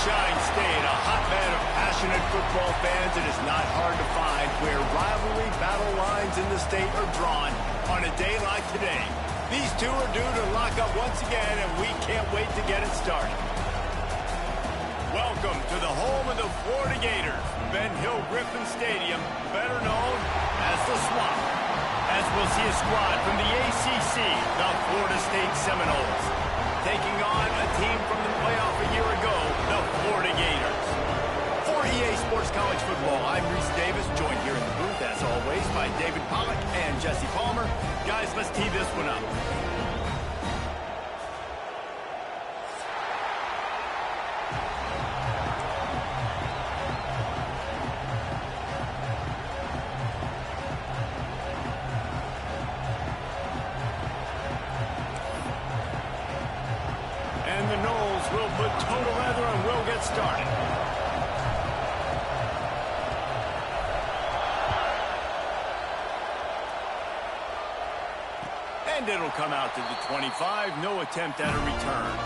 Sunshine State, a hotbed of passionate football fans. It is not hard to find where rivalry battle lines in the state are drawn on a day like today. These two are due to lock up once again, and we can't wait to get it started. Welcome to the home of the Florida Gators, Ben Hill Griffin Stadium, better known as the Swamp. As we'll see a squad from the ACC, the Florida State Seminoles, taking on a team from the playoff a year ago, the Florida Gators. For EA Sports College Football, I'm Reese Davis, joined here in the booth, as always, by David Pollack and Jesse Palmer. Guys, let's tee this one up. And the Noles will put toe to leather and will get started. And it'll come out to the 25. No attempt at a return.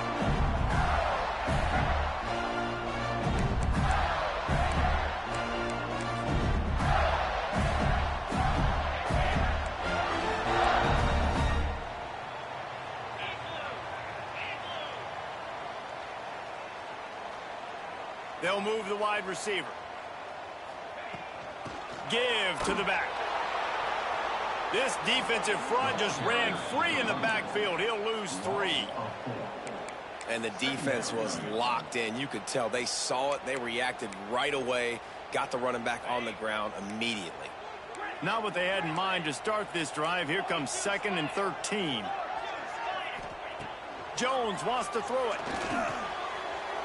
They'll move the wide receiver. Give to the back. This defensive front just ran free in the backfield. He'll lose 3. And the defense was locked in. You could tell they saw it. They reacted right away. Got the running back on the ground immediately. Not what they had in mind to start this drive. Here comes 2nd and 13. Jones wants to throw it.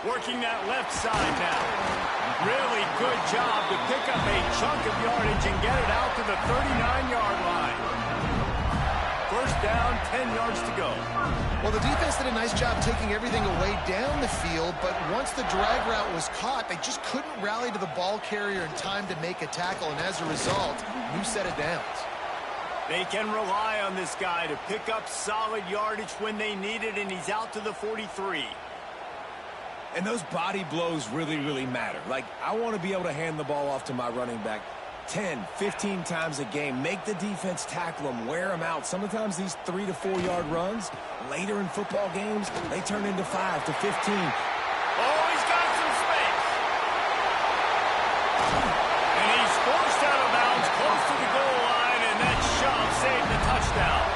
Working that left side now. Really good job to pick up a chunk of yardage and get it out to the 39-yard line. First down, 10 yards to go. Well, the defense did a nice job taking everything away down the field, but once the drag route was caught, they just couldn't rally to the ball carrier in time to make a tackle, and as a result, new set of downs. They can rely on this guy to pick up solid yardage when they need it, and he's out to the 43. And those body blows really, really matter. Like, I want to be able to hand the ball off to my running back 10, 15 times a game. Make the defense tackle them, wear them out. Sometimes these 3 to 4 yard runs, later in football games, they turn into 5 to 15. Oh, he's got some space. And he's forced out of bounds close to the goal line, and that shove saved the touchdown.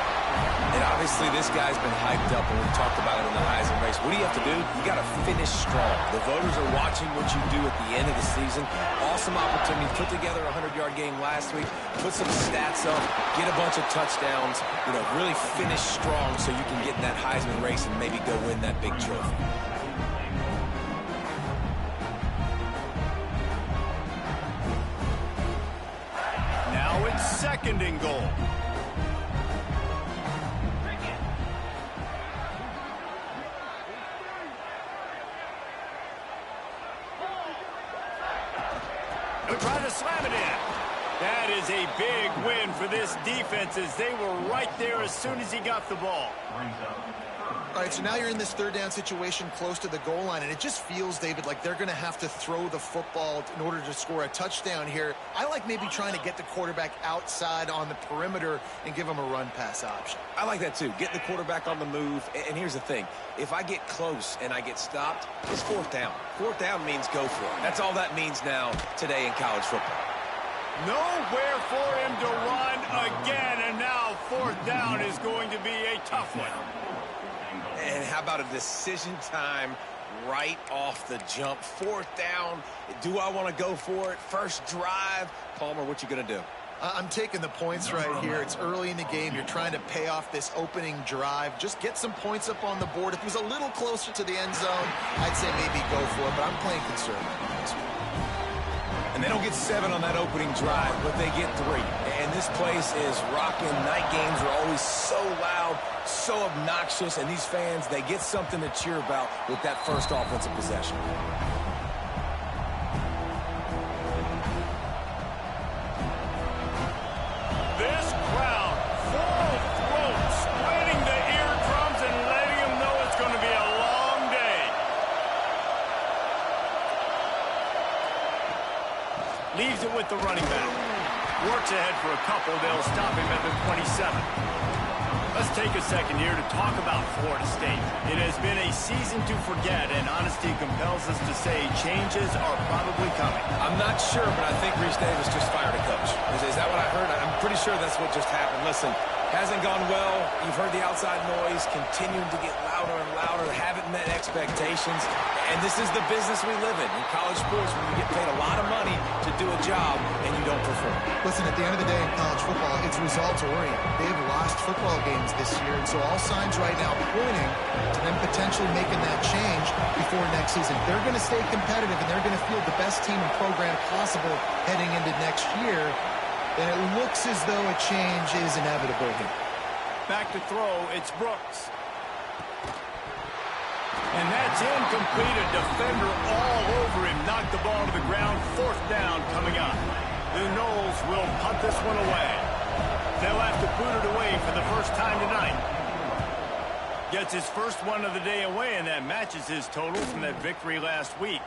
And obviously this guy's been hyped up, and we talked about it in the Heisman race. What do you have to do? You got to finish strong. The voters are watching what you do at the end of the season. Awesome opportunity. Put together a 100-yard game last week. Put some stats up. Get a bunch of touchdowns. You know, really finish strong so you can get in that Heisman race and maybe go win that big trophy. Now it's 2nd and goal. They'll try to slam it in. That is a big win for this defense as they were right there as soon as he got the ball. All right, so now you're in this 3rd down situation close to the goal line, and it just feels, David, like they're going to have to throw the football in order to score a touchdown here. I like maybe trying to get the quarterback outside on the perimeter and give him a run-pass option. I like that, too. Get the quarterback on the move. And here's the thing. If I get close and I get stopped, it's 4th down. 4th down means go for it. That's all that means now today in college football. Nowhere for him to run again, and now 4th down is going to be a tough one. And how about a decision time right off the jump? 4th down. Do I want to go for it? First drive. Palmer, what you going to do? I'm taking the points right here. It's early in the game. You're trying to pay off this opening drive. Just get some points up on the board. If it was a little closer to the end zone, I'd say maybe go for it, but I'm playing conservative. And they don't get 7 on that opening drive, but they get 3. And this place is rocking. Night games are always so loud, so obnoxious, and these fans, they get something to cheer about with that first offensive possession. This crowd full of throats, spreading the eardrums and letting them know it's going to be a long day. leaves it with the running back. Works ahead for a couple. They'll stop him at the 27. Let's take a second here to talk about Florida State. It has been a season to forget, and honesty compels us to say changes are probably coming. I'm not sure, but I think Reese Davis just fired a coach. Is that what I heard? I'm pretty sure that's what just happened. Listen, hasn't gone well. You've heard the outside noise continuing to get louder and louder. Haven't met expectations. And this is the business we live in college sports, when you get paid a lot of money to do a job and you don't perform. Listen, at the end of the day in college football, it's results-oriented. They've lost football games this year, and so all signs right now pointing to them potentially making that change before next season. They're going to stay competitive, and they're going to field the best team and program possible heading into next year. And it looks as though a change is inevitable here. Back to throw, it's Brooks. And that's incomplete. A defender all over him. Knocked the ball to the ground. 4th down coming up. The Noles will punt this one away. They'll have to boot it away for the first time tonight. Gets his first one of the day away, and that matches his total from that victory last week.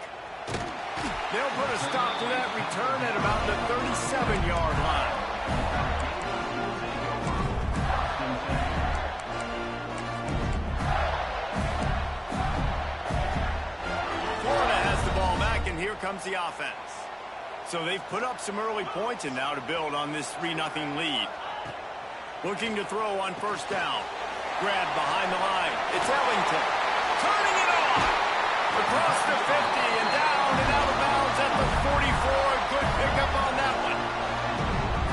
They'll put a stop to that return at about the 37-yard line. Florida has the ball back, and here comes the offense. So they've put up some early points, and now to build on this 3-0 lead. Looking to throw on first down. Grab behind the line. It's Ellington. Turning it on. Across the 50 and down and out of bounds at the 44. Good pickup on that one.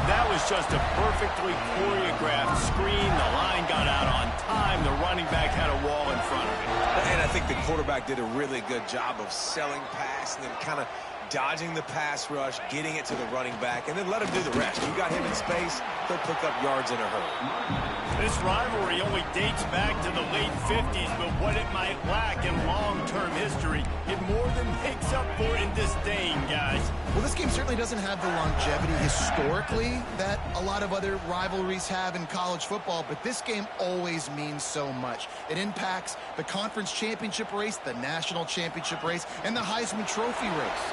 That was just a perfectly choreographed screen. The line got out on time. The running back had a wall in front of him. And I think the quarterback did a really good job of selling pass and then kind of dodging the pass rush, getting it to the running back, and then let him do the rest. You got him in space, he'll pick up yards in a hurry. This rivalry only dates back to the late 50s, but what it might lack in long-term history, it more than makes up for in disdain, guys. Well, this game certainly doesn't have the longevity historically that a lot of other rivalries have in college football, but this game always means so much. It impacts the conference championship race, the national championship race, and the Heisman Trophy race.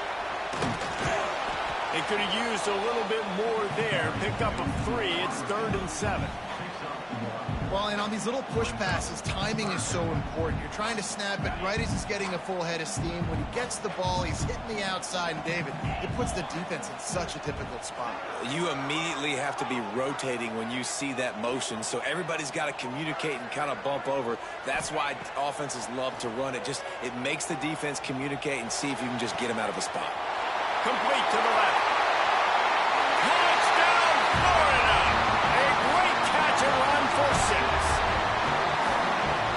They could have used a little bit more there. Pick up a 3. It's 3rd and 7. Well, and on these little push passes, timing is so important. You're trying to snap it right as he's getting a full head of steam. When he gets the ball, he's hitting the outside, and David, it puts the defense in such a difficult spot. You immediately have to be rotating when you see that motion, so everybody's got to communicate and kind of bump over. That's why offenses love to run it. It makes the defense communicate and see if you can just get him out of a spot. Complete to the left. Touchdown, Florida! A great catch and run for 6.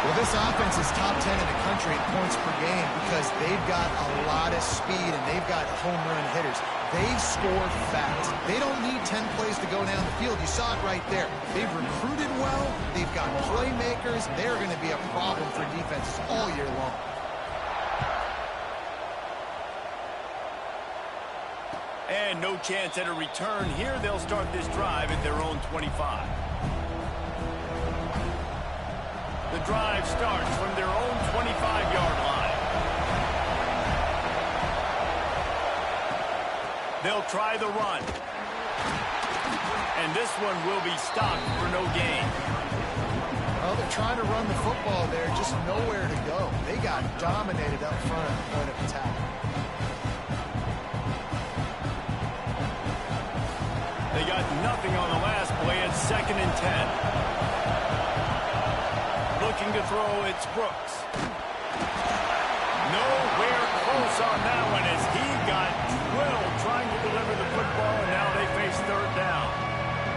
Well, this offense is top 10 in the country in points per game because they've got a lot of speed and they've got home run hitters. They score fast. They don't need 10 plays to go down the field. You saw it right there. They've recruited well. They've got playmakers. They're going to be a problem for defenses all year long. And no chance at a return here. They'll start this drive at their own 25. The drive starts from their own 25-yard line. They'll try the run. And this one will be stopped for no gain. Well, they're trying to run the football there, just nowhere to go. They got dominated up front at the point of attack. They got nothing on the last play. It's 2nd and 10. Looking to throw, it's Brooks. Nowhere close on that one as he got drilled trying to deliver the football, and now they face 3rd down.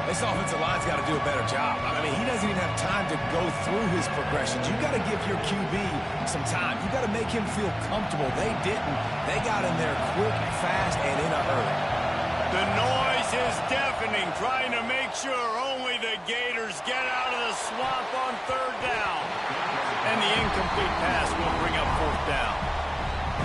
This offensive line's got to do a better job. I mean, he doesn't even have time to go through his progressions. You got to give your QB some time. You got to make him feel comfortable. They didn't. They got in there quick, fast, and in a hurry. The noise is deafening, trying to make sure only the Gators get out of the swamp on 3rd down. And the incomplete pass will bring up 4th down.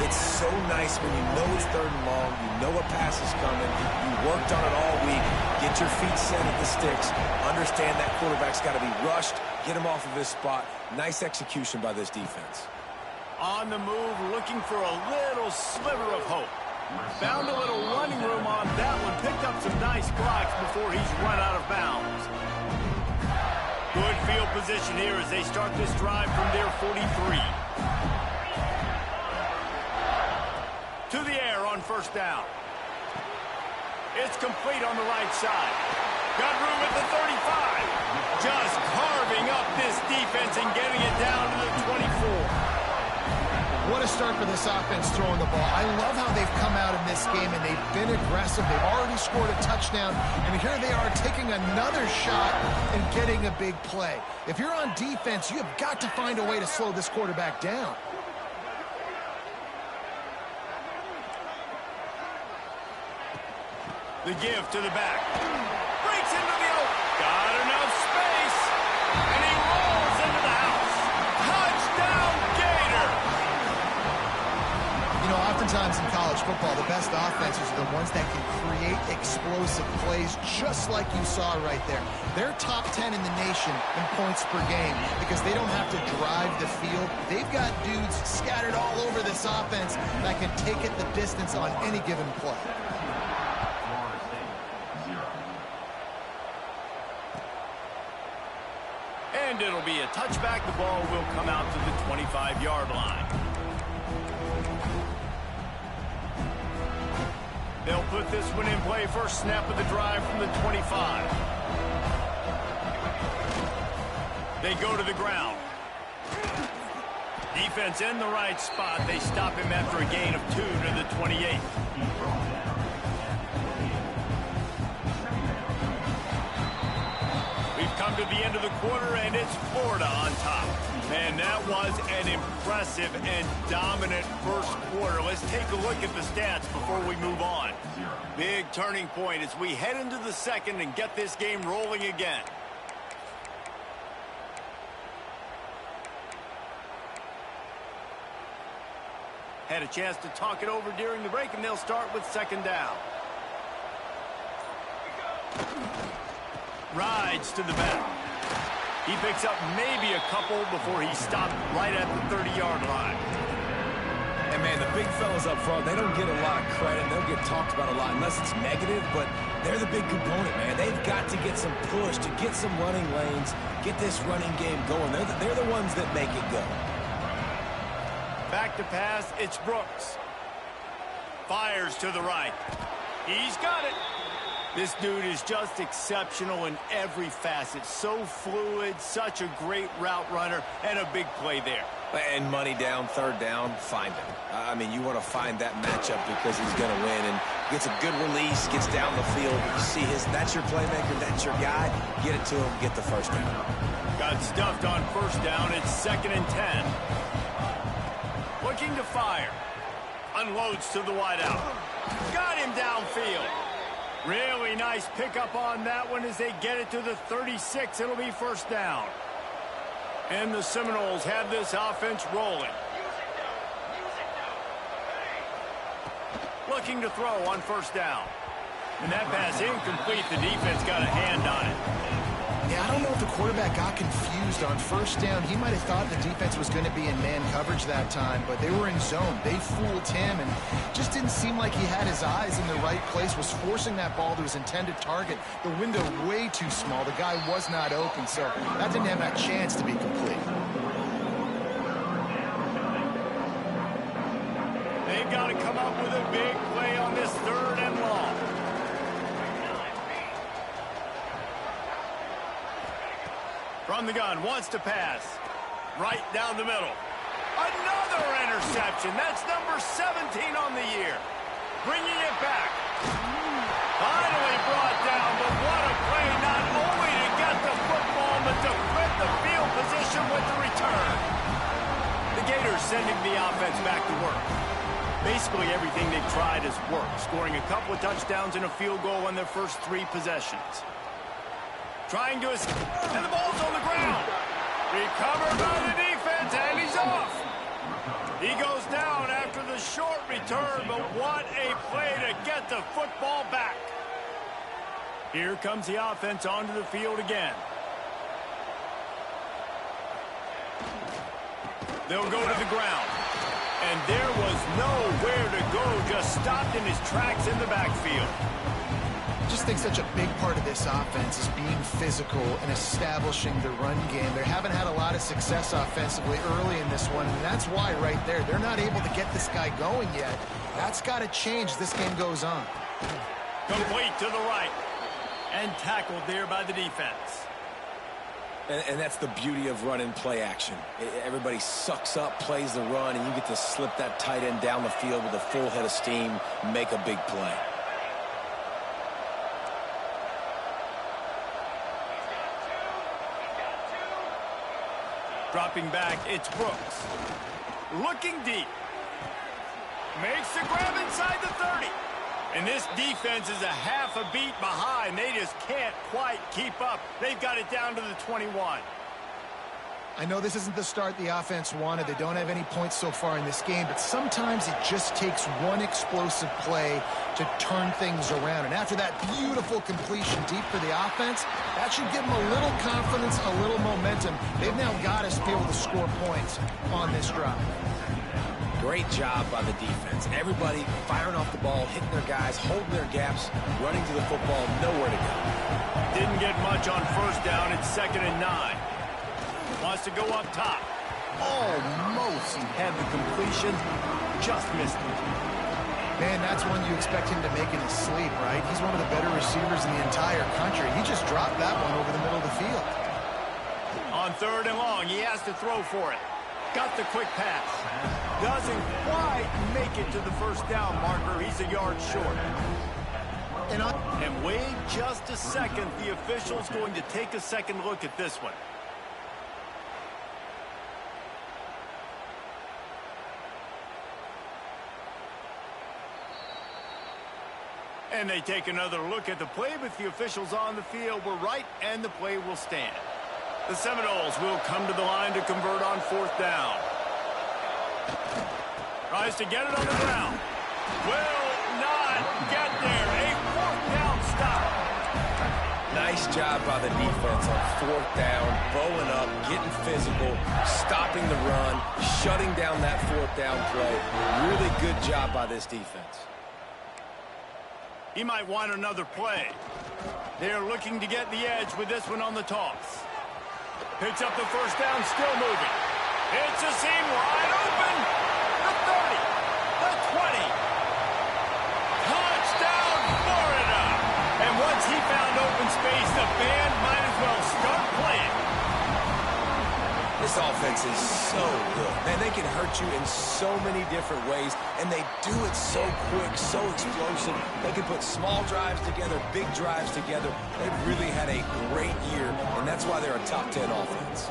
It's so nice when you know it's 3rd and long, you know a pass is coming, you worked on it all week, get your feet set at the sticks, understand that quarterback's got to be rushed, get him off of his spot. Nice execution by this defense. On the move, looking for a little sliver of hope. Found a little running room on that one. Picked up some nice blocks before he's run out of bounds. Good field position here as they start this drive from their 43. To the air on first down. It's complete on the right side. Got room at the 35. Just carving up this defense and getting it down to the 24. What a start for this offense throwing the ball. I love how they've come out in this game, and they've been aggressive. They've already scored a touchdown, and here they are taking another shot and getting a big play. If you're on defense, you have got to find a way to slow this quarterback down. The give to the back. Breaks into the open. Got enough space. And he rolls into the house. Touchdown, Gator! You know, oftentimes in college football, the best offenses are the ones that can create explosive plays just like you saw right there. They're top 10 in the nation in points per game because they don't have to drive the field. They've got dudes scattered all over this offense that can take it the distance on any given play. And it'll be a touchback. The ball will come out to the 25-yard line. They'll put this one in play. First snap of the drive from the 25. They go to the ground. Defense in the right spot. They stop him after a gain of 2 to the 28. Come to the end of the quarter, and it's Florida on top. Man, that was an impressive and dominant first quarter. Let's take a look at the stats before we move on. Big turning point as we head into the second and get this game rolling again. Had a chance to talk it over during the break, and they'll start with second down. Rides to the back. He picks up maybe a couple before he stopped right at the 30-yard line. And, man, the big fellas up front, they don't get a lot of credit. They'll get talked about a lot unless it's negative, but they're the big component, man. They've got to get some push to get some running lanes, get this running game going. They're the ones that make it go. Back to pass, it's Brooks. Fires to the right. He's got it. This dude is just exceptional in every facet. So fluid, such a great route runner, and a big play there. And money down, third down, find him. I mean, you want to find that matchup because he's going to win. And gets a good release, gets down the field. You see that's your playmaker, that's your guy. Get it to him, get the first down. Got stuffed on first down. It's 2nd and 10. Looking to fire. Unloads to the wideout. Got him downfield. Really nice pickup on that one as they get it to the 36. It'll be first down. And the Seminoles have this offense rolling. Looking to throw on first down. And that pass incomplete. The defense got a hand on it. Yeah, I don't know if the quarterback got confused on first down. He might have thought the defense was going to be in man coverage that time, but they were in zone. They fooled him, and just didn't seem like he had his eyes in the right place, was forcing that ball to his intended target. The window way too small. The guy was not open, so that didn't have that chance to be complete. They've got to come up with a big play on this 3rd and long. From the gun, wants to pass. Right down the middle. Another interception. That's number 17 on the year. Bringing it back. Finally brought down, but what a play. Not only to get the football, but to flip the field position with the return. The Gators sending the offense back to work. Basically everything they've tried has worked, scoring a couple of touchdowns and a field goal on their first 3 possessions. Trying to escape, and the ball's on the ground. Recovered by the defense, and he's off. He goes down after the short return, but what a play to get the football back. Here comes the offense onto the field again. They'll go to the ground. And there was nowhere to go, just stopped in his tracks in the backfield. I just think such a big part of this offense is being physical and establishing the run game. They haven't had a lot of success offensively early in this one, and that's why right there, they're not able to get this guy going yet. That's got to change as this game goes on. Complete to the right. And tackled there by the defense. And that's the beauty of run and play action. Everybody sucks up, plays the run, and you get to slip that tight end down the field with a full head of steam, make a big play. Dropping back, it's Brooks. Looking deep. Makes the grab inside the 30. And this defense is a half a beat behind. They just can't quite keep up. They've got it down to the 21. I know this isn't the start the offense wanted. They don't have any points so far in this game, but sometimes it just takes one explosive play to turn things around. And after that beautiful completion deep for the offense, that should give them a little confidence, a little momentum. They've now got to be able to score points on this drive. Great job by the defense. Everybody firing off the ball, hitting their guys, holding their gaps, running to the football, nowhere to go. Didn't get much on first down. It's 2nd and 9. Wants to go up top. Almost had the completion. Just missed it. Man, that's one you expect him to make in his sleep, right? He's one of the better receivers in the entire country. He just dropped that one over the middle of the field. On 3rd and long, he has to throw for it. Got the quick pass. Doesn't quite make it to the first down marker. He's a yard short. And wait just a second. The official's going to take a second look at this one. And they take another look at the play, but the officials on the field were right, and the play will stand. The Seminoles will come to the line to convert on 4th down. Tries to get it on the ground. Will not get there. A 4th down stop. Nice job by the defense on 4th down, bowing up, getting physical, stopping the run, shutting down that 4th down play. Really good job by this defense. He might want another play. They're looking to get the edge with this one on the toss. Picks up the first down, still moving. It's a seam wide open. The 30, the 20. Touchdown, Florida. And once he found open space, the band might as well start playing. This offense is so good. Man, they can hurt you in so many different ways, and they do it so quick, so explosive. They can put small drives together, big drives together. They've really had a great year, and that's why they're a top 10 offense.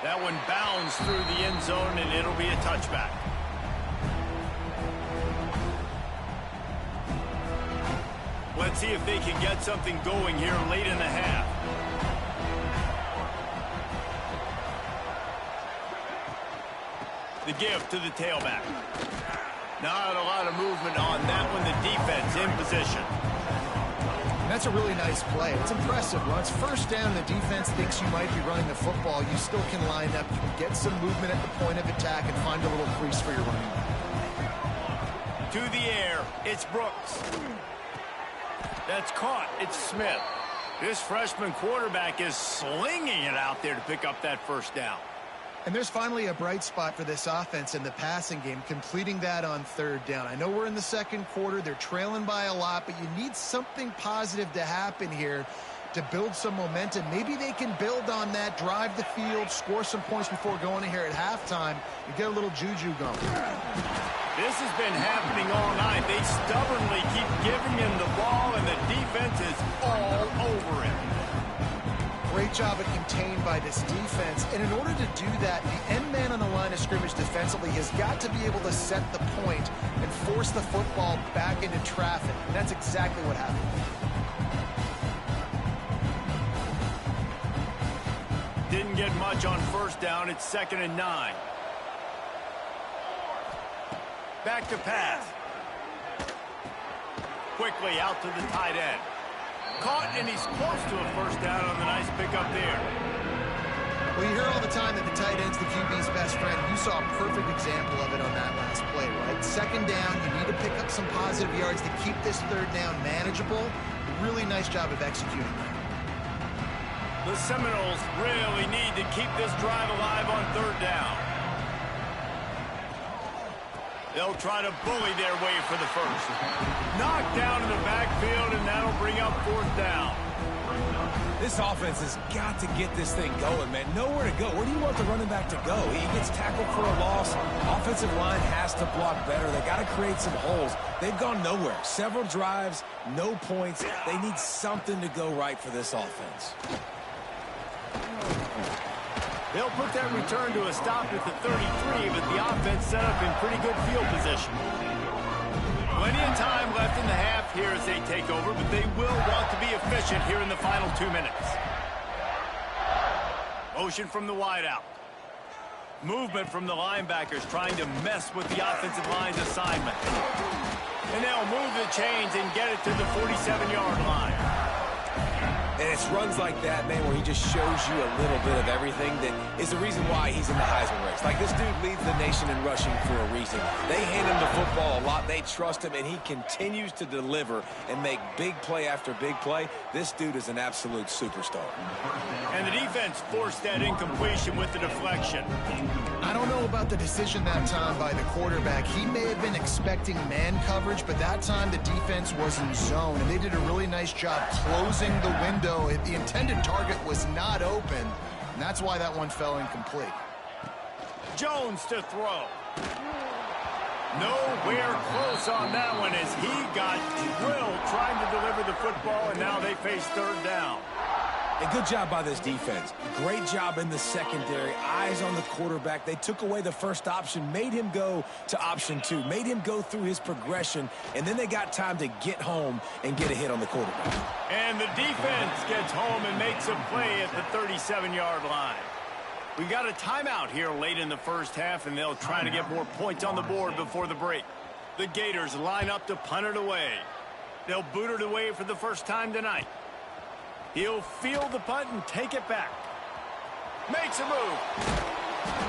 That one bounds through the end zone, and it'll be a touchback. Let's see if they can get something going here late in the half. The give to the tailback. Not a lot of movement on that one. The defense in position. And that's a really nice play. It's impressive. When it's 1st down and the defense thinks you might be running the football, you still can line up, you can get some movement at the point of attack and find a little crease for your running back. To the air, it's Brooks. That's caught. It's Smith. This freshman quarterback is slinging it out there to pick up that first down. And there's finally a bright spot for this offense in the passing game, completing that on 3rd down. I know we're in the 2nd quarter. They're trailing by a lot, but you need something positive to happen here to build some momentum. Maybe they can build on that, drive the field, score some points before going in here at halftime. You get a little juju going. This has been happening all night. They stubbornly keep giving him the ball, and the defense is all over him. Great job of contained by this defense. And in order to do that, the end man on the line of scrimmage defensively has got to be able to set the point and force the football back into traffic. And that's exactly what happened. Didn't get much on first down. It's 2nd and 9. Back to pass. Quickly out to the tight end. caught, and he's close to a first down on the nice pickup there. Well, you hear all the time that the tight end's the QB's best friend. You saw a perfect example of it on that last play, right? Second down, you need to pick up some positive yards to keep this third down manageable. Really nice job of executing that. The Seminoles really need to keep this drive alive on third down. They'll try to bully their way for the first. Knocked down in the backfield, and that'll bring up fourth down. This offense has got to get this thing going, man. Nowhere to go. Where do you want the running back to go? He gets tackled for a loss. Offensive line has to block better. They got to create some holes. They've gone nowhere. Several drives, no points. They need something to go right for this offense. They'll put that return to a stop at the 33, but the offense set up in pretty good field position. Plenty of time left in the half here as they take over, but they will want to be efficient here in the final 2 minutes. Motion from the wideout. Movement from the linebackers trying to mess with the offensive line's assignment. And they'll move the chains and get it to the 47-yard line. And it's runs like that, man, where he just shows you a little bit of everything that is the reason why he's in the Heisman race. Like, this dude leads the nation in rushing for a reason. They hand him the football a lot. They trust him, and he continues to deliver and make big play after big play. This dude is an absolute superstar. And the defense forced that incompletion with the deflection. I don't know about the decision that time by the quarterback. He may have been expecting man coverage, but that time the defense was in zone, and they did a really nice job closing the window. The intended target was not open, and that's why that one fell incomplete. Jones to throw. Nowhere close on that one as he got drilled trying to deliver the football, and now they face third down. A good job by this defense. Great job in the secondary. Eyes on the quarterback. They took away the first option, made him go to option 2, made him go through his progression, and then they got time to get home and get a hit on the quarterback. And the defense gets home and makes a play at the 37-yard line. We got a timeout here late in the first half, and they'll try to get more points on the board before the break. The Gators line up to punt it away. They'll boot it away for the first time tonight. He'll field the punt and take it back. Makes a move.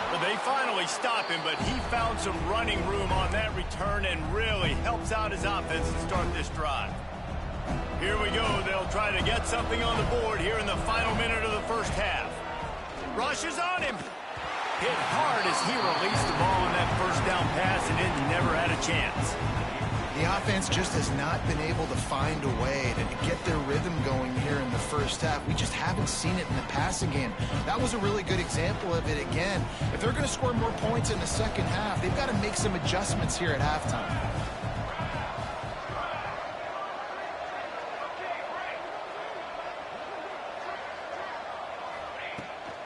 Well, they finally stop him, but he found some running room on that return and really helps out his offense to start this drive. Here we go. They'll try to get something on the board here in the final minute of the first half. Rushes on him. Hit hard as he released the ball on that first down pass, and it never had a chance. The offense just has not been able to find a way to get their rhythm going here in the first half. We just haven't seen it in the passing game. That was a really good example of it again. If they're going to score more points in the second half, they've got to make some adjustments here at halftime.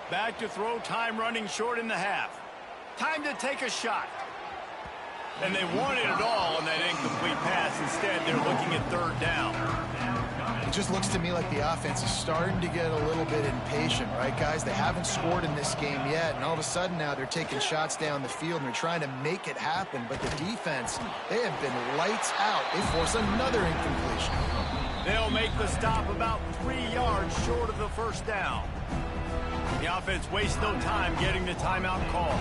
Back to throw, time running short in the half. Time to take a shot. And they wanted it all on that incomplete pass. Instead, they're looking at third down. It just looks to me like the offense is starting to get a little bit impatient, right, guys? They haven't scored in this game yet, and all of a sudden now they're taking shots down the field, and they're trying to make it happen. But the defense, they have been lights out. They force another incompletion. They'll make the stop about 3 yards short of the first down. The offense wastes no time getting the timeout call.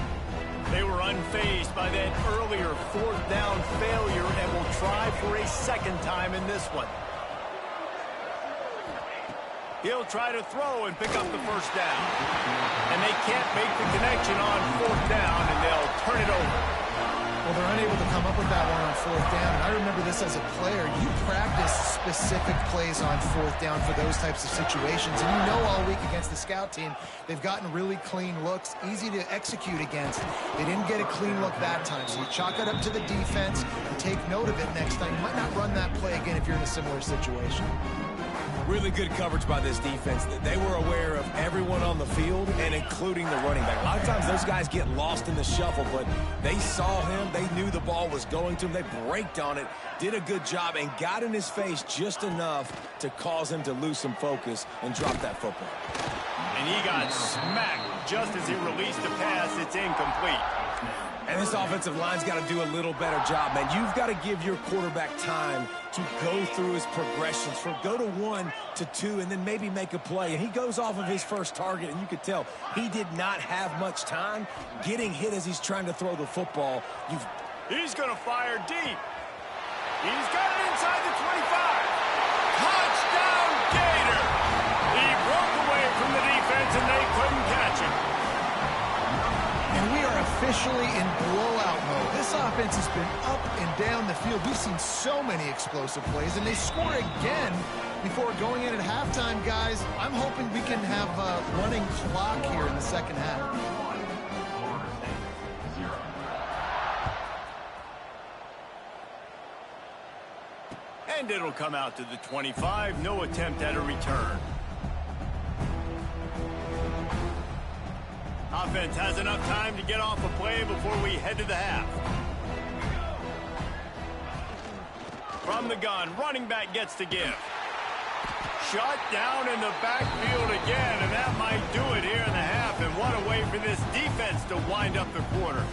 They were unfazed by that earlier fourth down failure and will try for a second time in this one. He'll try to throw and pick up the first down. And they can't make the connection on fourth down, and they'll turn it over. Well, they're unable to come up with that one on fourth down. And I remember this as a player. You practice specific plays on fourth down for those types of situations. And you know all week against the scout team, they've gotten really clean looks, easy to execute against. They didn't get a clean look that time. So you chalk it up to the defense and take note of it next time. You might not run that play again if you're in a similar situation. Really good coverage by this defense. They were aware of everyone on the field and including the running back. A lot of times those guys get lost in the shuffle, but they saw him. They knew the ball was going to him. They braked on it, did a good job, and got in his face just enough to cause him to lose some focus and drop that football. And he got smacked just as he released the pass. It's incomplete. And this offensive line's got to do a little better job, man. You've got to give your quarterback time to go through his progressions, from go to 1 to 2, and then maybe make a play. And he goes off of his first target, and you could tell he did not have much time getting hit as he's trying to throw the football. He's going to fire deep. He's got it inside the 25. Touchdown, Gator! He broke away from the defense, and they couldn't catch him. And we are officially in blowout mode. This offense has been up and down the field. We've seen so many explosive plays, and they score again before going in at halftime, guys. I'm hoping we can have a running clock here in the second half. And it'll come out to the 25. No attempt at a return. Offense has enough time to get off a play before we head to the half. From the gun, running back gets to give. Shut down in the backfield again, and that might do it here in the half. And what a way for this defense to wind up the quarter.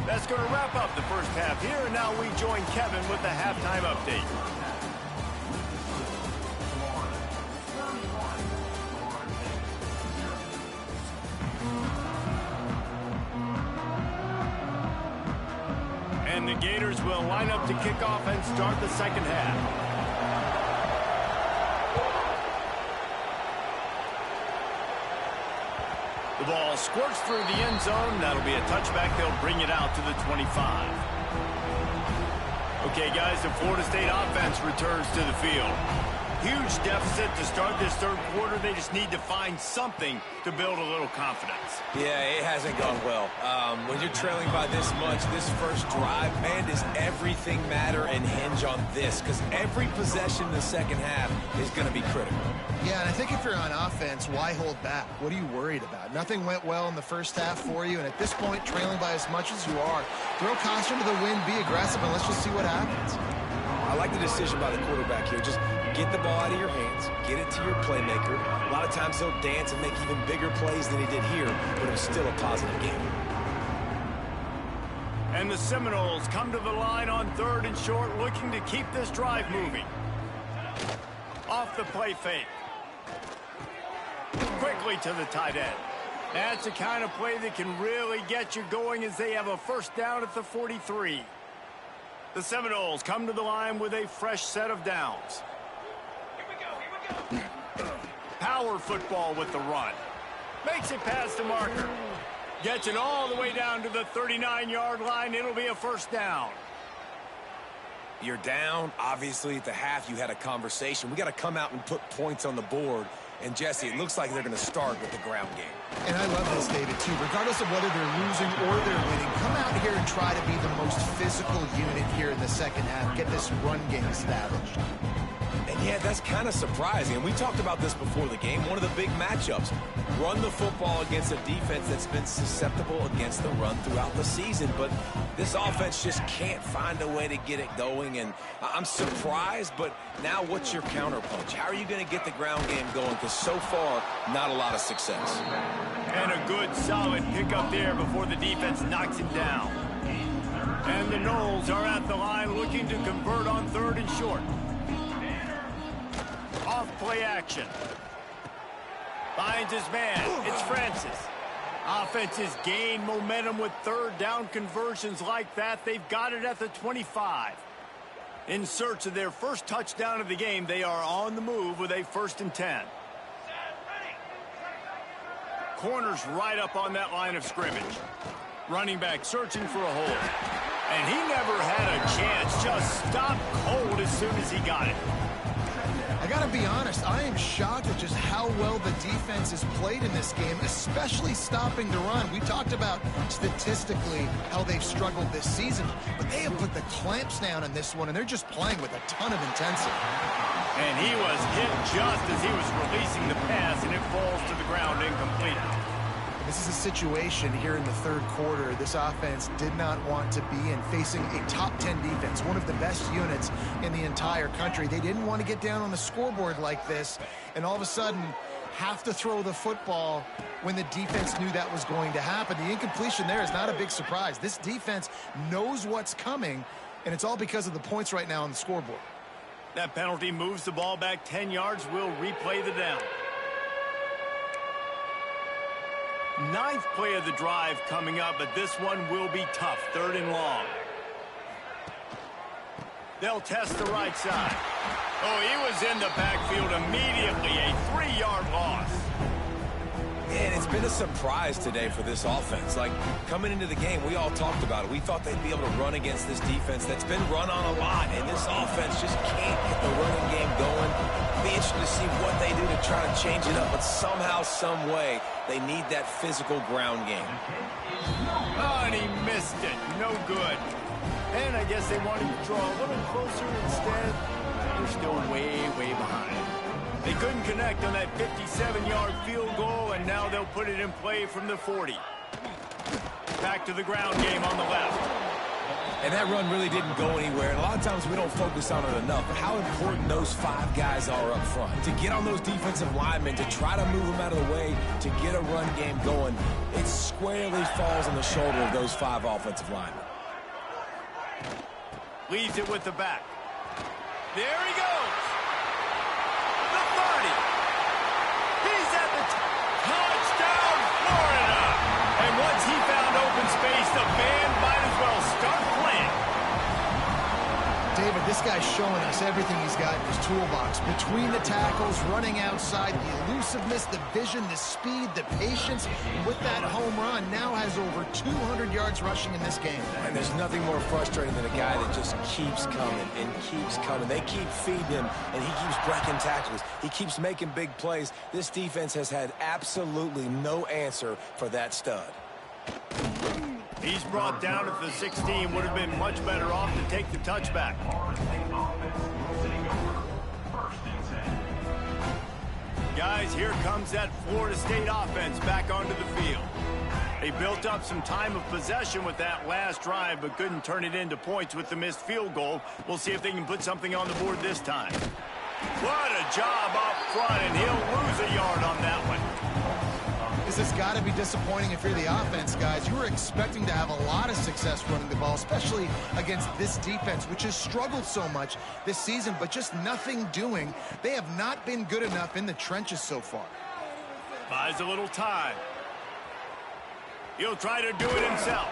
That's going to wrap up the first half here, and now we join Kevin with the halftime update. And the Gators will line up to kick off and start the second half. The ball squirts through the end zone. That'll be a touchback. They'll bring it out to the 25. Okay, guys, the Florida State offense returns to the field. Huge deficit to start this third quarter. They just need to find something to build a little confidence. Yeah, it hasn't gone well. When you're trailing by this much, this first drive, man, does everything matter and hinge on this? Because every possession in the second half is going to be critical. Yeah, and I think if you're on offense, why hold back? What are you worried about? Nothing went well in the first half for you, and at this point, trailing by as much as you are, throw caution to the wind, be aggressive, and let's just see what happens. I like the decision by the quarterback here. Just get the ball out of your hands, get it to your playmaker. A lot of times he'll dance and make even bigger plays than he did here, but it was still a positive game. And the Seminoles come to the line on 3rd and short, looking to keep this drive moving. Off the play fake. Quickly to the tight end. That's the kind of play that can really get you going as they have a first down at the 43. The Seminoles come to the line with a fresh set of downs. Power football with the run. Makes it past the marker. Gets it all the way down to the 39-yard line. It'll be a first down. You're down. Obviously, at the half, you had a conversation. We got to come out and put points on the board. And, Jesse, it looks like they're going to start with the ground game. And I love this, David, too. Regardless of whether they're losing or they're winning, come out here and try to be the most physical unit here in the second half. Get this run game established. And, yeah, that's kind of surprising. And we talked about this before the game. One of the big matchups. Run the football against a defense that's been susceptible against the run throughout the season. But this offense just can't find a way to get it going. And I'm surprised, but now what's your counterpunch? How are you going to get the ground game going? Because so far, not a lot of success. And a good, solid pickup there before the defense knocks him down. And the Noles are at the line looking to convert on 3rd and short. Off play action. Finds his man. It's Francis. Offenses gain momentum with 3rd down conversions like that. They've got it at the 25. In search of their first touchdown of the game, they are on the move with a 1st and 10. Corners right up on that line of scrimmage. Running back searching for a hole. And he never had a chance. Just stopped cold as soon as he got it. I got to be honest, I am shocked at just how well the defense has played in this game, especially stopping the run. We talked about statistically how they've struggled this season, but they have put the clamps down in this one, and they're just playing with a ton of intensity. And he was hit just as he was releasing the pass, and it falls to the ground incomplete. This is a situation here in the 3rd quarter this offense did not want to be in, facing a top 10 defense, one of the best units in the entire country. They didn't want to get down on the scoreboard like this, and all of a sudden, have to throw the football when the defense knew that was going to happen. The incompletion there is not a big surprise. This defense knows what's coming, and it's all because of the points right now on the scoreboard. That penalty moves the ball back 10 yards. We'll replay the down. Ninth play of the drive coming up, but this one will be tough. 3rd and long. They'll test the right side. Oh, he was in the backfield immediately. A 3-yard loss. And it's been a surprise today for this offense. Like, coming into the game, we all talked about it. We thought they'd be able to run against this defense that's been run on a lot, and this offense just can't get the running game going. Be interested to see what they do to try to change it up, but somehow, some way, they need that physical ground game. Oh, and he missed it. No good. And I guess they wanted to draw a little closer instead. They're still way, way behind. They couldn't connect on that 57-yard field goal, and now they'll put it in play from the 40. Back to the ground game on the left. And that run really didn't go anywhere. And a lot of times we don't focus on it enough. But how important those 5 guys are up front. To get on those defensive linemen, to try to move them out of the way, to get a run game going, it squarely falls on the shoulder of those 5 offensive linemen. Leaves it with the back. There he goes. The 30. He's at the touchdown, Florida. And once he found open space, the band might as well start playing. David, this guy's showing us everything he's got in his toolbox. Between the tackles, running outside, the elusiveness, the vision, the speed, the patience. And with that home run, now has over 200 yards rushing in this game. And there's nothing more frustrating than a guy that just keeps coming and keeps coming. They keep feeding him, and he keeps breaking tackles. He keeps making big plays. This defense has had absolutely no answer for that stud. He's brought down at the 16. Would have been much better off to take the touchback. Guys, here comes that Florida State offense back onto the field. They built up some time of possession with that last drive, but couldn't turn it into points with the missed field goal. We'll see if they can put something on the board this time. What a job up front, and he'll lose a yard on that one. This has got to be disappointing if you're the offense, guys. You were expecting to have a lot of success running the ball, especially against this defense, which has struggled so much this season, but just nothing doing. They have not been good enough in the trenches so far. Buys a little time. He'll try to do it himself.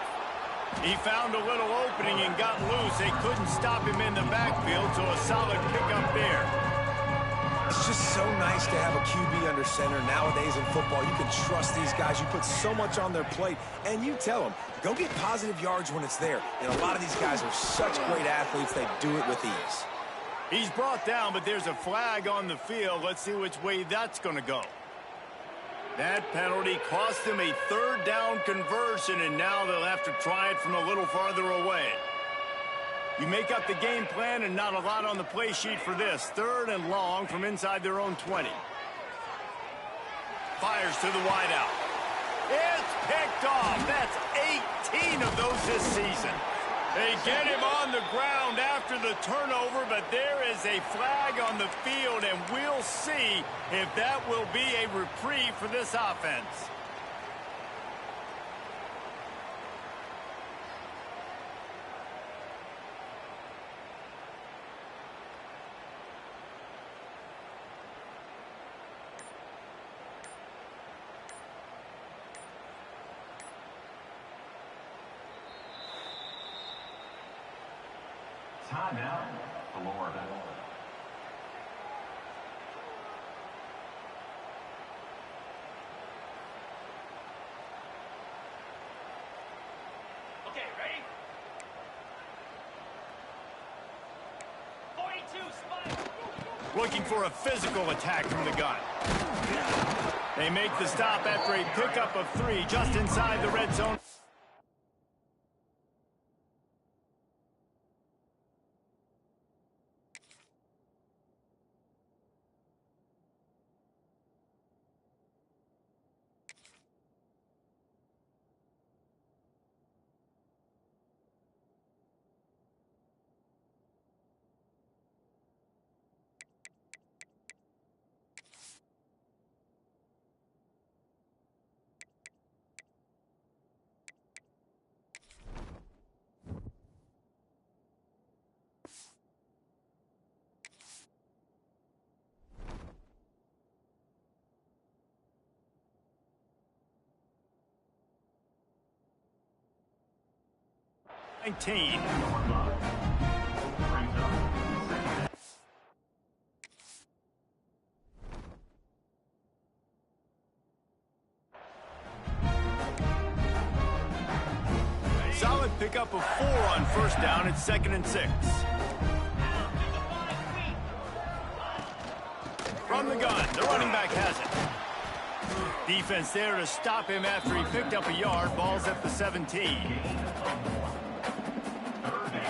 He found a little opening and got loose. They couldn't stop him in the backfield, so a solid pickup there. It's just so nice to have a QB under center. Nowadays in football, you can trust these guys. You put so much on their plate, and you tell them, go get positive yards when it's there. And a lot of these guys are such great athletes, they do it with ease. He's brought down, but there's a flag on the field. Let's see which way that's going to go. That penalty cost them a 3rd down conversion, and now they'll have to try it from a little farther away. You make up the game plan, and not a lot on the play sheet for this. 3rd and long from inside their own 20. Fires to the wideout. It's picked off. That's 18 of those this season. They get him on the ground after the turnover, but there is a flag on the field, and we'll see if that will be a reprieve for this offense. Timeout, Florida. Okay, ready? 42, spike. Looking for a physical attack from the gun. They make the stop after a pickup of 3 just inside the red zone. 19. Solid pickup of 4 on first down. It's 2nd and 6. From the gun, the running back has it. Defense there to stop him after he picked up a yard. Ball's at the 17.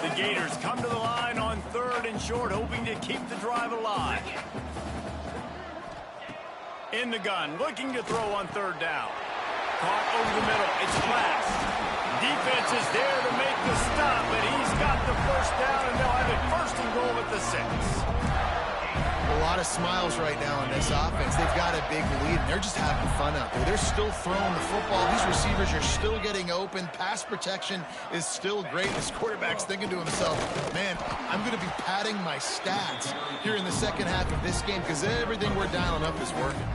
The Gators come to the line on 3rd and short, hoping to keep the drive alive. In the gun, looking to throw on 3rd down. Caught over the middle. It's flat. Defense is there to make the stop, but he's got the first down, and they'll have it 1st and goal at the 6. A lot of smiles right now in this offense. They've got a big lead, and they're just having fun out there. They're still throwing the football. These receivers are still getting open. Pass protection is still great. This quarterback's thinking to himself, man, I'm going to be padding my stats here in the second half of this game because everything we're dialing up is working.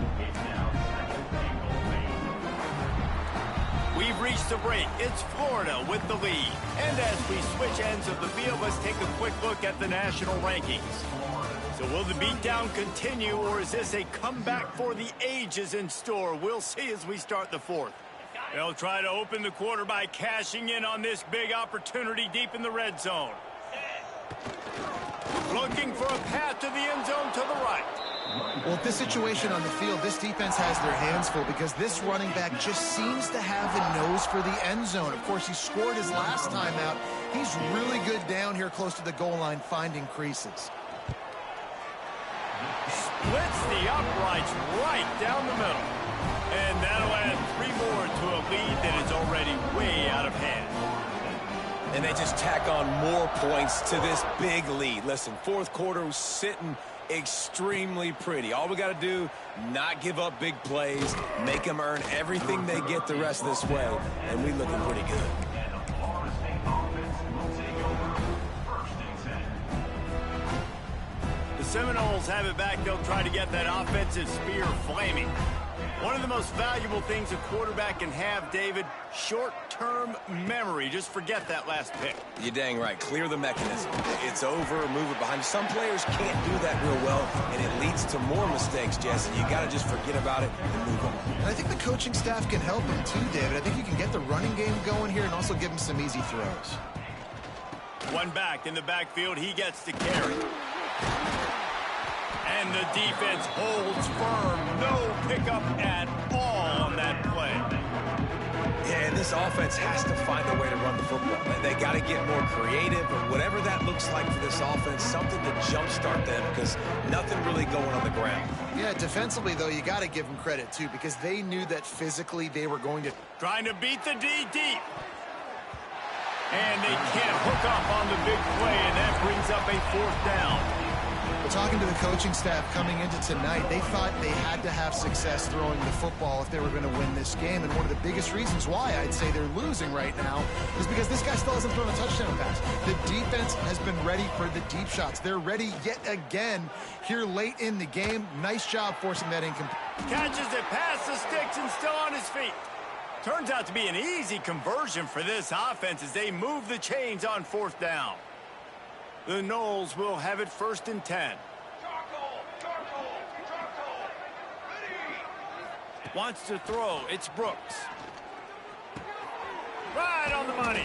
We've reached the break. It's Florida with the lead. And as we switch ends of the field, let's take a quick look at the national rankings. So will the beatdown continue, or is this a comeback for the ages in store? We'll see as we start the 4th. They'll try to open the quarter by cashing in on this big opportunity deep in the red zone. Looking for a path to the end zone to the right. Well, this situation on the field, this defense has their hands full because this running back just seems to have a nose for the end zone. Of course, he scored his last time out. He's really good down here close to the goal line, finding creases. Splits the uprights right down the middle. And that'll add 3 more to a lead that is already way out of hand. And they just tack on more points to this big lead. Listen, 4th quarter was sitting extremely pretty. All we got to do, not give up big plays, make them earn everything they get the rest of this way, and we looking pretty good. The Seminoles have it back. They'll try to get that offensive spear flaming. One of the most valuable things a quarterback can have, David, short-term memory. Just forget that last pick. You're dang right. Clear the mechanism. It's over, move it behind you. Some players can't do that real well, and it leads to more mistakes, Jesse. You got to just forget about it and move on. And I think the coaching staff can help him too, David. I think you can get the running game going here and also give him some easy throws. One back in the backfield. He gets to carry. And the defense holds firm. No pickup at all on that play. Yeah, and this offense has to find a way to run the football. They got to get more creative, or whatever that looks like for this offense, something to jumpstart them, because nothing really going on the ground. Yeah, defensively, though, you got to give them credit, too, because they knew that physically they were going to... Trying to beat the D deep. And they can't hook up on the big play, and that brings up a 4th down. But talking to the coaching staff coming into tonight, they thought they had to have success throwing the football if they were going to win this game. And one of the biggest reasons why I'd say they're losing right now is because this guy still hasn't thrown a touchdown pass. The defense has been ready for the deep shots. They're ready yet again here late in the game. Nice job forcing that incomplete. Catches it past the sticks and still on his feet. Turns out to be an easy conversion for this offense as they move the chains on 4th down. The Noles will have it 1st and 10. Wants to throw. It's Brooks. Right on the money.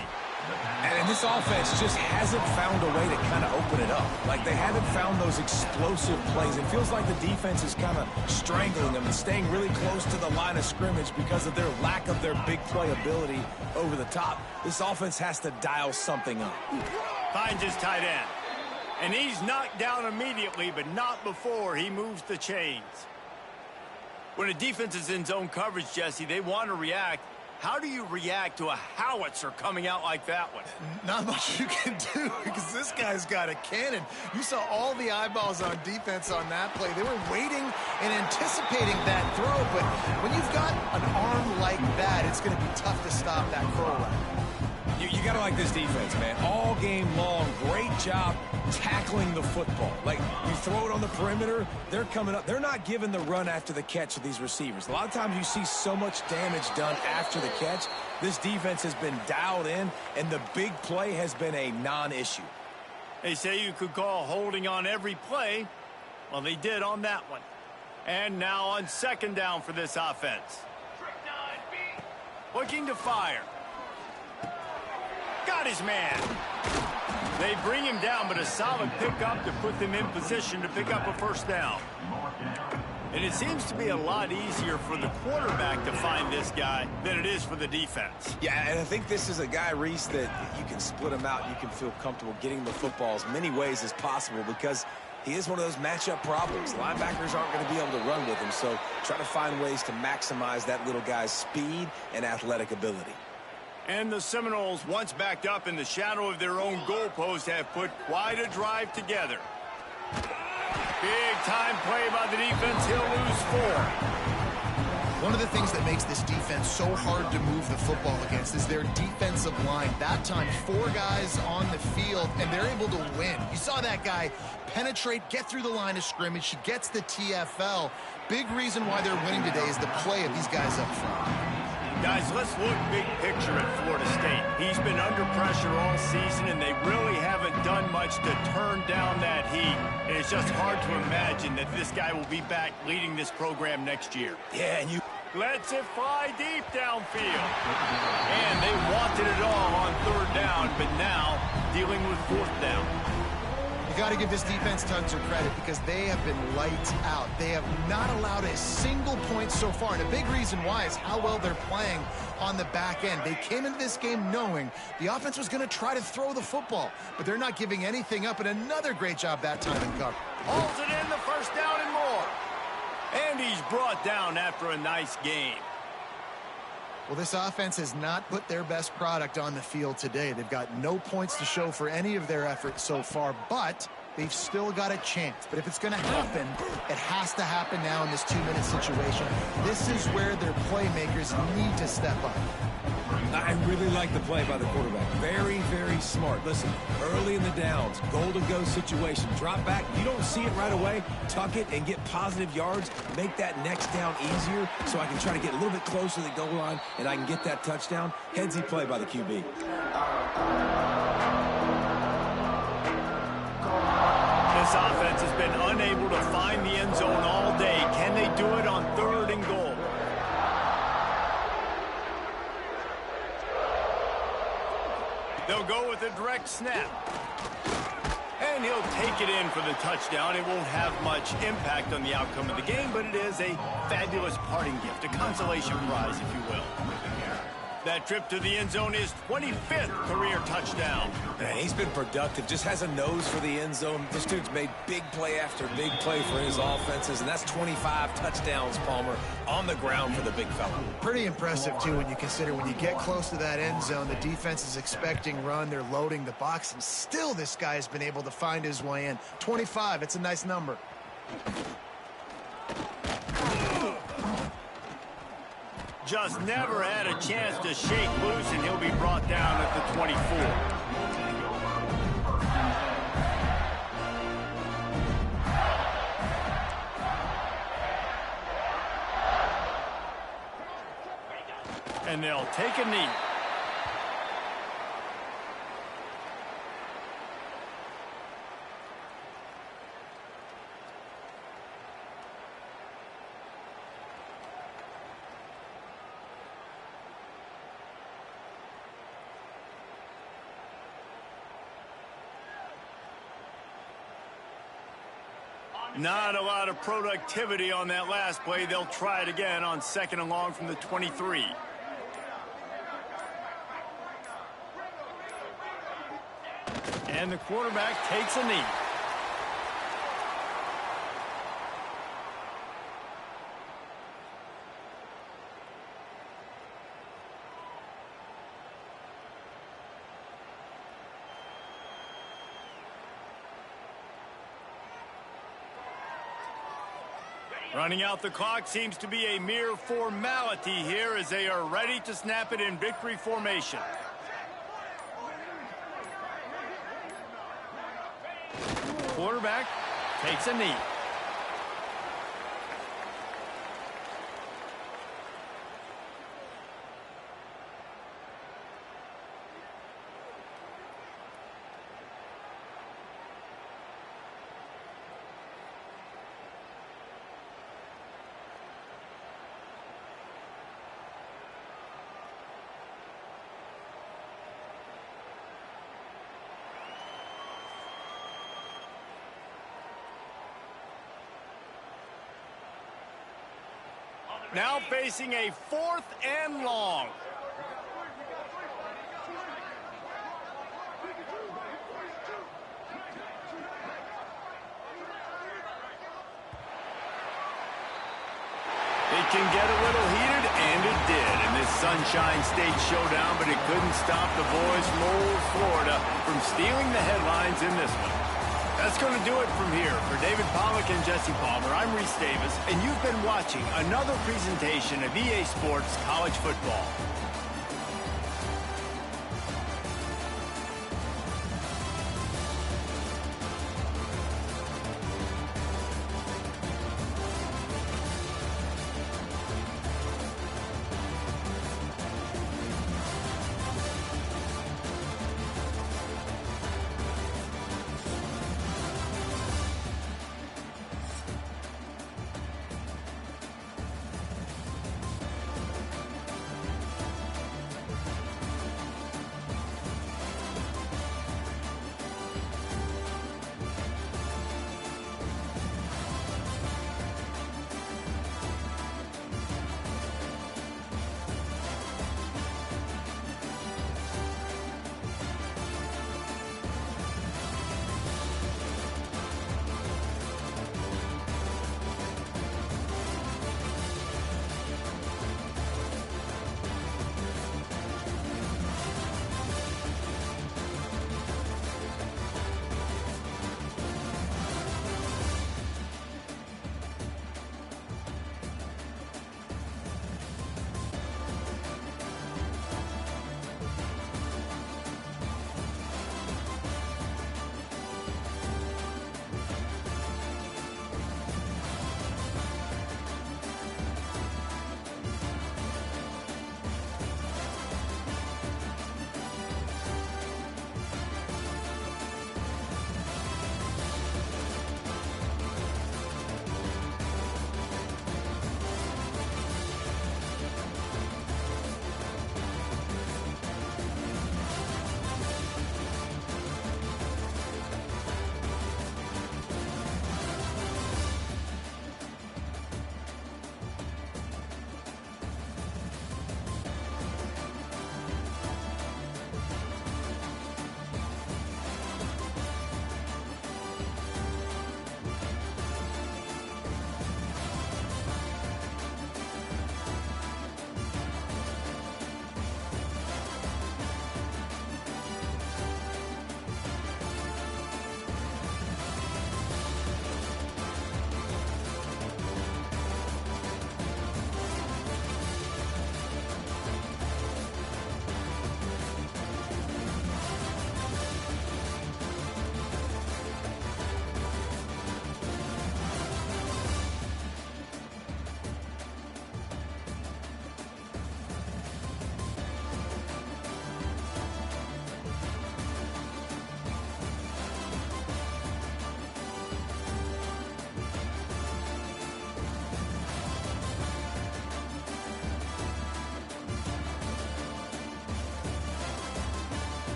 And this offense just hasn't found a way to kind of open it up. Like, they haven't found those explosive plays. It feels like the defense is kind of strangling them and staying really close to the line of scrimmage because of their lack of their big play ability over the top. This offense has to dial something up. Finds his tight end. And he's knocked down immediately, but not before he moves the chains. When a defense is in zone coverage, Jesse, they want to react. How do you react to a howitzer coming out like that one? Not much you can do because this guy's got a cannon. You saw all the eyeballs on defense on that play. They were waiting and anticipating that throw, but when you've got an arm like that, it's going to be tough to stop that curl route. You got to like this defense, man. All game long, great job tackling the football. Like, you throw it on the perimeter, they're coming up. They're not giving the run after the catch to these receivers. A lot of times you see so much damage done after the catch. This defense has been dialed in, and the big play has been a non-issue. They say you could call holding on every play. Well, they did on that one. And now on second down for this offense. Looking to fire. Got his man. They bring him down, but a solid pickup to put them in position to pick up a first down. And it seems to be a lot easier for the quarterback to find this guy than it is for the defense. Yeah, and I think this is a guy, Reese, that you can split him out. You can feel comfortable getting the football as many ways as possible because he is one of those matchup problems. Linebackers aren't going to be able to run with him, so try to find ways to maximize that little guy's speed and athletic ability. And the Seminoles, once backed up in the shadow of their own goalpost, have put quite a drive together. Big-time play by the defense. He'll lose 4. One of the things that makes this defense so hard to move the football against is their defensive line. That time, 4 guys on the field, and they're able to win. You saw that guy penetrate, get through the line of scrimmage. He gets the TFL. Big reason why they're winning today is the play of these guys up front. Guys, let's look big picture at Florida State. He's been under pressure all season, and they really haven't done much to turn down that heat. And it's just hard to imagine that this guy will be back leading this program next year. Yeah, and you Lets it fly deep downfield. And they wanted it all on third down, but now dealing with fourth down. You got to give this defense tons of credit because they have been lights out. They have not allowed a single point so far, and a big reason why is how well they're playing on the back end. They came into this game knowing the offense was going to try to throw the football, but they're not giving anything up, and another great job that time in cover. Holds it in, the first down and more. And he's brought down after a nice game. Well, this offense has not put their best product on the field today. They've got no points to show for any of their efforts so far, but they've still got a chance. But if it's going to happen, it has to happen now in this 2-minute situation. This is where their playmakers need to step up. I really like the play by the quarterback. Very, very smart. Listen, early in the downs, goal-to-go situation, drop back. You don't see it right away. Tuck it and get positive yards. Make that next down easier so I can try to get a little bit closer to the goal line and I can get that touchdown. Headsy play by the QB. This offense has been unable to find the end zone all day. Can they do it on third and goal? They'll go with a direct snap. And he'll take it in for the touchdown. It won't have much impact on the outcome of the game, but it is a fabulous parting gift, a consolation prize, if you will. That trip to the end zone is 25th career touchdown. Man, he's been productive, just has a nose for the end zone. This dude's made big play after big play for his offenses, and that's 25 touchdowns, Palmer, on the ground for the big fella. Pretty impressive, too, when you consider when you get close to that end zone, the defense is expecting run, they're loading the box, and still this guy has been able to find his way in. 25, it's a nice number. Just never had a chance to shake loose, and he'll be brought down at the 24. And they'll take a knee. Not a lot of productivity on that last play. They'll try it again on second and long from the 23. And the quarterback takes a knee. Running out the clock seems to be a mere formality here as they are ready to snap it in victory formation. quarterback takes a knee. Now facing a 4th and long. It can get a little heated, and it did in this Sunshine State showdown, but it couldn't stop the boys from old Florida from stealing the headlines in this one. That's going to do it from here. For David Pollack and Jesse Palmer, I'm Reese Davis, and you've been watching another presentation of EA Sports College Football.